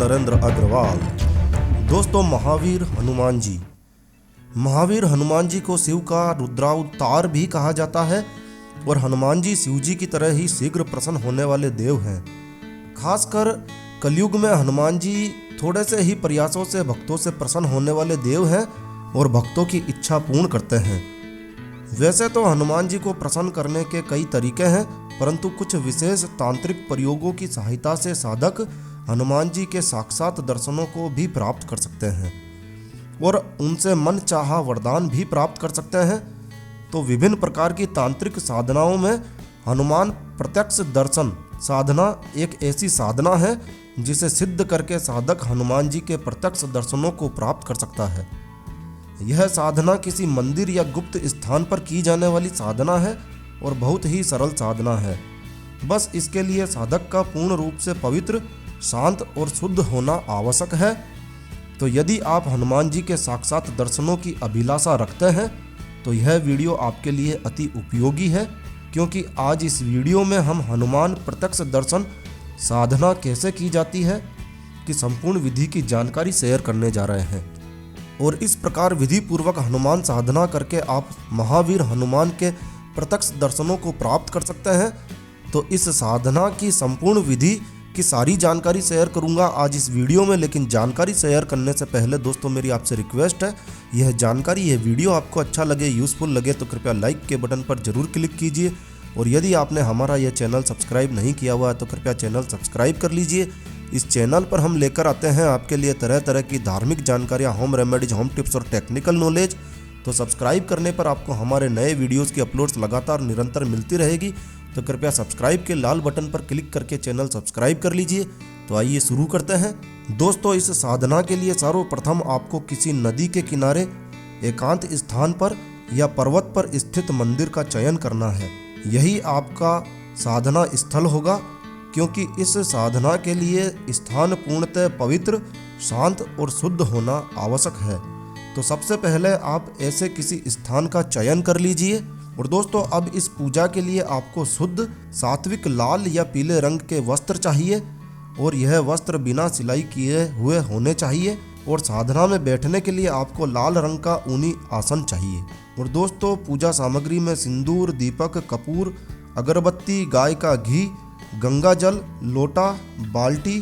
नरेंद्र अग्रवाल। दोस्तों, महावीर हनुमान जी को शिव का रुद्रावतार भी कहा जाता है और हनुमान जी शिव जी की तरह ही शीघ्र प्रसन्न होने वाले देव हैं। खासकर कलयुग में हनुमान जी थोड़े से ही प्रयासों से भक्तों से प्रसन्न होने वाले देव हैं और भक्तों की इच्छा पूर्ण करते हैं। वैसे तो हनुमान जी को प्रसन्न करने के कई तरीके हैं, परंतु कुछ विशेष तांत्रिक प्रयोगों की सहायता से साधक हनुमान जी के साक्षात दर्शनों को भी प्राप्त कर सकते हैं और उनसे मन चाहा वरदान भी प्राप्त कर सकते हैं। तो विभिन्न प्रकार की तांत्रिक साधनाओं में हनुमान प्रत्यक्ष दर्शन साधना एक ऐसी साधना है जिसे सिद्ध करके साधक हनुमान जी के प्रत्यक्ष दर्शनों को प्राप्त कर सकता है। यह साधना किसी मंदिर या गुप्त स्थान पर की जाने वाली साधना है और बहुत ही सरल साधना है। बस इसके लिए साधक का पूर्ण रूप से पवित्र, शांत और शुद्ध होना आवश्यक है। तो यदि आप हनुमान जी के साक्षात दर्शनों की अभिलाषा रखते हैं तो यह वीडियो आपके लिए अति उपयोगी है, क्योंकि आज इस वीडियो में हम हनुमान प्रत्यक्ष दर्शन साधना कैसे की जाती है कि संपूर्ण विधि की जानकारी शेयर करने जा रहे हैं। और इस प्रकार विधि पूर्वक हनुमान साधना करके आप महावीर हनुमान के प्रत्यक्ष दर्शनों को प्राप्त कर सकते हैं। तो इस साधना की संपूर्ण विधि की सारी जानकारी शेयर करूंगा आज इस वीडियो में। लेकिन जानकारी शेयर करने से पहले दोस्तों मेरी आपसे रिक्वेस्ट है, यह जानकारी, यह वीडियो आपको अच्छा लगे, यूज़फुल लगे तो कृपया लाइक के बटन पर जरूर क्लिक कीजिए। और यदि आपने हमारा यह चैनल सब्सक्राइब नहीं किया हुआ है तो कृपया चैनल सब्सक्राइब कर लीजिए। इस चैनल पर हम लेकर आते हैं आपके लिए तरह तरह की धार्मिक जानकारियाँ, होम रेमेडीज, होम टिप्स और टेक्निकल नॉलेज। तो सब्सक्राइब करने पर आपको हमारे नए वीडियोज़ की अपलोड्स लगातार निरंतर मिलती रहेगी। तो कृपया सब्सक्राइब के लाल बटन पर क्लिक करके चैनल सब्सक्राइब कर लीजिए। तो आइए शुरू करते हैं। दोस्तों, इस साधना के लिए सर्वप्रथम आपको किसी नदी के किनारे एकांत स्थान पर या पर्वत पर स्थित मंदिर का चयन करना है। यही आपका साधना स्थल होगा, क्योंकि इस साधना के लिए स्थान पूर्णतः पवित्र, शांत और शुद्ध होना आवश्यक है। तो सबसे पहले आप ऐसे किसी स्थान का चयन कर लीजिए। और दोस्तों, अब इस पूजा के लिए आपको शुद्ध सात्विक लाल या पीले रंग के वस्त्र चाहिए और यह वस्त्र बिना सिलाई किए हुए होने चाहिए। और साधना में बैठने के लिए आपको लाल रंग का ऊनी आसन चाहिए। और दोस्तों, पूजा सामग्री में सिंदूर, दीपक, कपूर, अगरबत्ती, गाय का घी, गंगा जल, लोटा, बाल्टी,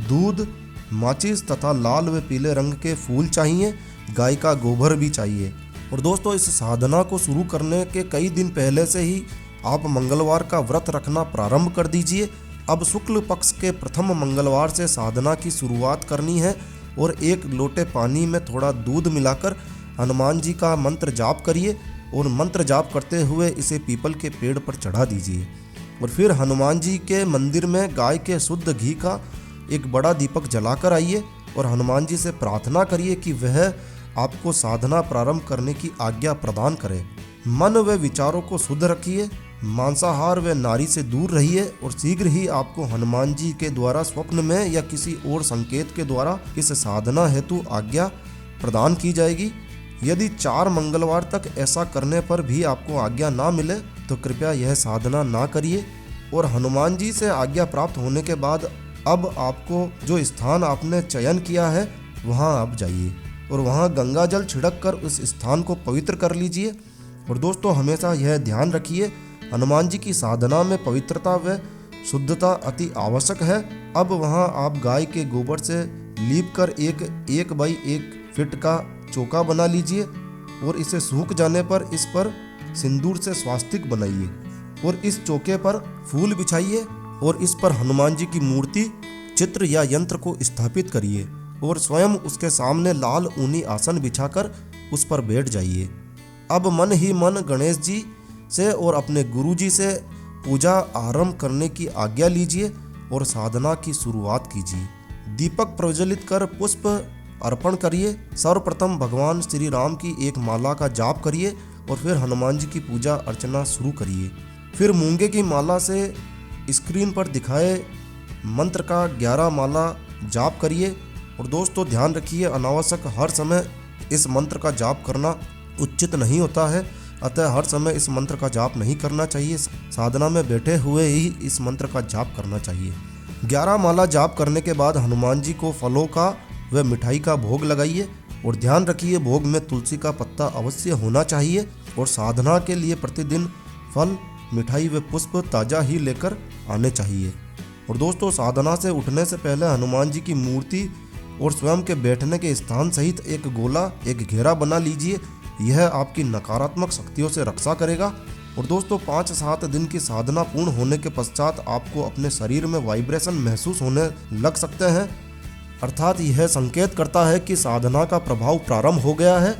दूध, माचिस तथा लाल व पीले रंग के फूल चाहिए। गाय का गोबर भी चाहिए। और दोस्तों, इस साधना को शुरू करने के कई दिन पहले से ही आप मंगलवार का व्रत रखना प्रारंभ कर दीजिए। अब शुक्ल पक्ष के प्रथम मंगलवार से साधना की शुरुआत करनी है और एक लोटे पानी में थोड़ा दूध मिलाकर हनुमान जी का मंत्र जाप करिए और मंत्र जाप करते हुए इसे पीपल के पेड़ पर चढ़ा दीजिए। और फिर हनुमान जी के मंदिर में गाय के शुद्ध घी का एक बड़ा दीपक जलाकर आइए और हनुमान जी से प्रार्थना करिए कि वह आपको साधना प्रारंभ करने की आज्ञा प्रदान करें। मन व विचारों को शुद्ध रखिए, मांसाहार व नारी से दूर रहिए और शीघ्र ही आपको हनुमान जी के द्वारा स्वप्न में या किसी और संकेत के द्वारा इस साधना हेतु आज्ञा प्रदान की जाएगी। यदि 4 मंगलवार तक ऐसा करने पर भी आपको आज्ञा ना मिले तो कृपया यह साधना ना करिए। और हनुमान जी से आज्ञा प्राप्त होने के बाद अब आपको जो स्थान आपने चयन किया है वहाँ आप जाइए और वहाँ गंगा जल छिड़क कर उस स्थान को पवित्र कर लीजिए। और दोस्तों, हमेशा यह ध्यान रखिए, हनुमान जी की साधना में पवित्रता व शुद्धता अति आवश्यक है। अब वहाँ आप गाय के गोबर से लीप कर एक बाई 1 फीट का चौका बना लीजिए और इसे सूख जाने पर इस पर सिंदूर से स्वास्तिक बनाइए और इस चौके पर फूल बिछाइए और इस पर हनुमान जी की मूर्ति, चित्र या यंत्र को स्थापित करिए और स्वयं उसके सामने लाल ऊनी आसन बिछाकर उस पर बैठ जाइए। अब मन ही मन गणेश जी से और अपने गुरु जी से पूजा आरंभ करने की आज्ञा लीजिए और साधना की शुरुआत कीजिए। दीपक प्रज्वलित कर पुष्प अर्पण करिए। सर्वप्रथम भगवान श्री राम की एक माला का जाप करिए और फिर हनुमान जी की पूजा अर्चना शुरू करिए। फिर मूंगे की माला से स्क्रीन पर दिखाए मंत्र का 11 माला जाप करिए। और दोस्तों, ध्यान रखिए, अनावश्यक हर समय इस मंत्र का जाप करना उचित नहीं होता है, अतः हर समय इस मंत्र का जाप नहीं करना चाहिए। साधना में बैठे हुए ही इस मंत्र का जाप करना चाहिए। 11 माला जाप करने के बाद हनुमान जी को फलों का व मिठाई का भोग लगाइए और ध्यान रखिए भोग में तुलसी का पत्ता अवश्य होना चाहिए। और साधना के लिए प्रतिदिन फल, मिठाई व पुष्प ताज़ा ही लेकर आने चाहिए। और दोस्तों, साधना से उठने से पहले हनुमान जी की मूर्ति और स्वयं के बैठने के स्थान सहित एक गोला, एक घेरा बना लीजिए। यह आपकी नकारात्मक शक्तियों से रक्षा करेगा। और दोस्तों, 5-7 दिन की साधना पूर्ण होने के पश्चात आपको अपने शरीर में वाइब्रेशन महसूस होने लग सकते हैं, अर्थात यह संकेत करता है कि साधना का प्रभाव प्रारंभ हो गया है।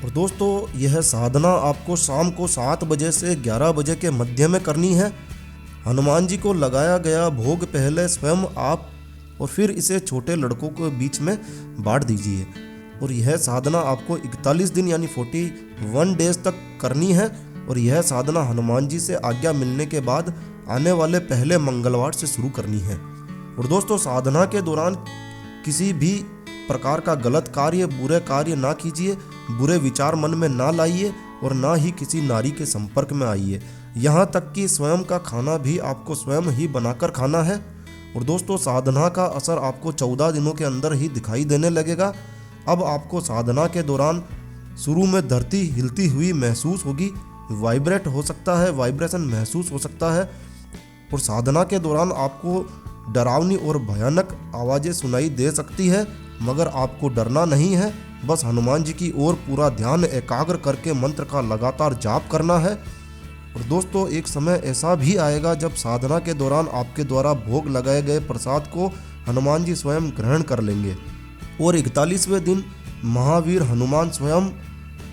और दोस्तों, यह साधना आपको शाम को 7 बजे से 11 बजे के मध्य में करनी है। हनुमान जी को लगाया गया भोग पहले स्वयं आप और फिर इसे छोटे लड़कों के बीच में बांट दीजिए। और यह साधना आपको 41 दिन यानी 41 डेज तक करनी है। और यह साधना हनुमान जी से आज्ञा मिलने के बाद आने वाले पहले मंगलवार से शुरू करनी है। और दोस्तों, साधना के दौरान किसी भी प्रकार का गलत कार्य, बुरे कार्य ना कीजिए, बुरे विचार मन में ना लाइए और ना ही किसी नारी के संपर्क में आइए। यहाँ तक कि स्वयं का खाना भी आपको स्वयं ही बनाकर खाना है। और दोस्तों, साधना का असर आपको 14 दिनों के अंदर ही दिखाई देने लगेगा। अब आपको साधना के दौरान शुरू में धरती हिलती हुई महसूस होगी, वाइब्रेट हो सकता है, वाइब्रेशन महसूस हो सकता है। और साधना के दौरान आपको डरावनी और भयानक आवाज़ें सुनाई दे सकती है, मगर आपको डरना नहीं है। बस हनुमान जी की ओर पूरा ध्यान एकाग्र करके मंत्र का लगातार जाप करना है। और दोस्तों, एक समय ऐसा भी आएगा जब साधना के दौरान आपके द्वारा भोग लगाए गए प्रसाद को हनुमान जी स्वयं ग्रहण कर लेंगे। और 41वें दिन महावीर हनुमान स्वयं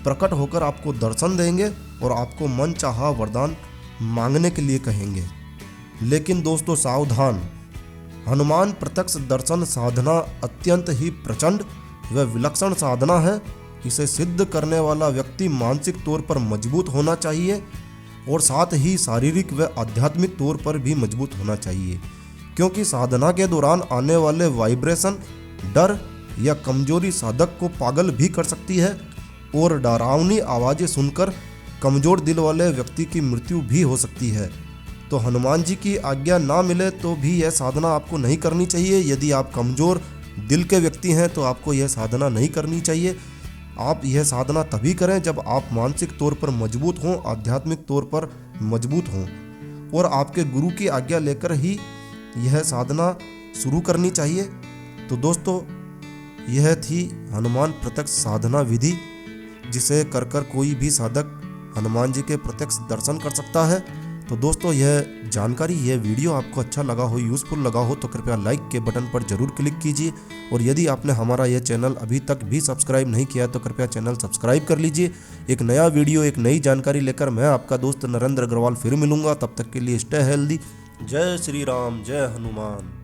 प्रकट होकर आपको दर्शन देंगे और आपको मन चाहा वरदान मांगने के लिए कहेंगे। लेकिन दोस्तों, सावधान, हनुमान प्रत्यक्ष दर्शन साधना अत्यंत ही प्रचंड व विलक्षण साधना है। इसे सिद्ध करने वाला व्यक्ति मानसिक तौर पर मजबूत होना चाहिए और साथ ही शारीरिक व आध्यात्मिक तौर पर भी मजबूत होना चाहिए, क्योंकि साधना के दौरान आने वाले वाइब्रेशन, डर या कमजोरी साधक को पागल भी कर सकती है और डरावनी आवाज़ें सुनकर कमजोर दिल वाले व्यक्ति की मृत्यु भी हो सकती है। तो हनुमान जी की आज्ञा ना मिले तो भी यह साधना आपको नहीं करनी चाहिए। यदि आप कमज़ोर दिल के व्यक्ति हैं तो आपको यह साधना नहीं करनी चाहिए। आप यह साधना तभी करें जब आप मानसिक तौर पर मजबूत हों, आध्यात्मिक तौर पर मजबूत हों और आपके गुरु की आज्ञा लेकर ही यह साधना शुरू करनी चाहिए। तो दोस्तों, यह थी हनुमान प्रत्यक्ष साधना विधि, जिसे कर कोई भी साधक हनुमान जी के प्रत्यक्ष दर्शन कर सकता है। तो दोस्तों, यह जानकारी, यह वीडियो आपको अच्छा लगा हो, यूज़फुल लगा हो तो कृपया लाइक के बटन पर जरूर क्लिक कीजिए। और यदि आपने हमारा यह चैनल अभी तक भी सब्सक्राइब नहीं किया तो कृपया चैनल सब्सक्राइब कर लीजिए। एक नया वीडियो, एक नई जानकारी लेकर मैं आपका दोस्त नरेंद्र अग्रवाल फिर मिलूंगा। तब तक के लिए स्टे हेल्दी। जय श्री राम, जय हनुमान।